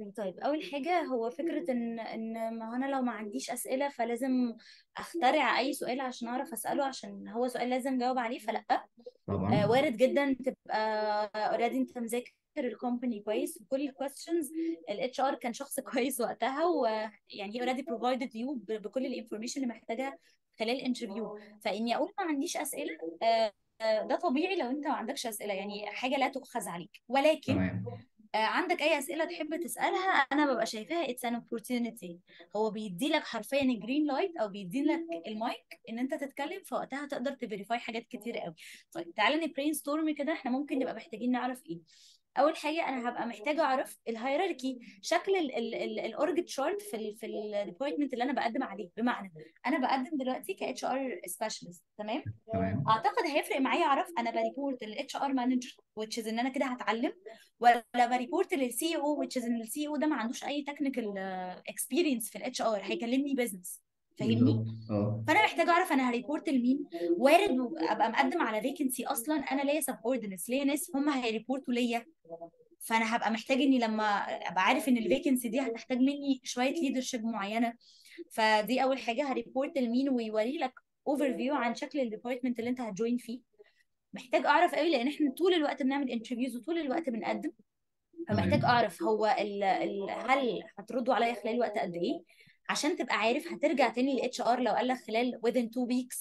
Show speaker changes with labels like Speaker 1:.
Speaker 1: طيب اول حاجه هو فكره ان ما هو انا لو ما عنديش اسئله فلازم اخترع اي سؤال عشان اعرف اساله، عشان هو سؤال لازم اجاوب عليه، فلا.
Speaker 2: طبعا.
Speaker 1: وارد جدا تبقى اوريدي انت مذاكر الكومباني كويس، وكل الكويستشنز الاتش ار كان شخص كويس وقتها، ويعني هي اوريدي بروفايدد يو بكل الانفورميشن اللي محتاجها خلال الانترفيو. فاني اقول ما عنديش اسئله، ده طبيعي لو انت ما عندكش اسئله، يعني حاجه لا تؤخذ عليك. ولكن
Speaker 2: تمام.
Speaker 1: عندك اي اسئله تحب تسالها، انا ببقى شايفاها اتس ان opportunity. هو بيدي لك حرفيا الجرين لايت، او بيدي لك المايك ان انت تتكلم، فوقتها تقدر تفيريفاي حاجات كتير قوي. طيب تعالى نبرين ستورم كده، احنا ممكن نبقى محتاجين نعرف ايه. اول حاجه انا هبقى محتاجه اعرف الهيراركي، شكل الاورج تشارت في الديبارتمنت اللي انا بقدم عليه. بمعنى انا بقدم دلوقتي كاتش ار سبيشالست، تمام؟
Speaker 2: تمام.
Speaker 1: اعتقد هيفرق معايا اعرف انا بريبورت للاتش ار مانجر which is ان انا كده هتعلم، ولا بريبورت للسي او which is ان السي او ده ما عندوش اي تكنيكال اكسبيرينس في الاتش ار، هيكلمني بزنس. فاهمني؟
Speaker 2: بالظبط. اه.
Speaker 1: فانا محتاجه اعرف انا هريبورت لمين. وارد ابقى مقدم على فيكنسي اصلا انا ليا سبوردنس، ليا ناس هم هيريبورتوا ليا، فانا هبقى محتاج اني لما ابقى عارف ان الفيكنسي دي هتحتاج مني شويه ليدرشيب معينه. فدي اول حاجه، هريبورت لمين ويوري لك اوفر فيو عن شكل الديبارتمنت اللي انت هتجوين فيه. محتاج اعرف قوي لان احنا طول الوقت بنعمل انترفيوز وطول الوقت بنقدم، فمحتاج
Speaker 2: تمام.
Speaker 1: اعرف هو هل هتردوا عليا خلال وقت قد ايه، عشان تبقى عارف هترجع تاني للاتش ار لو قال لك خلال within 2 weeks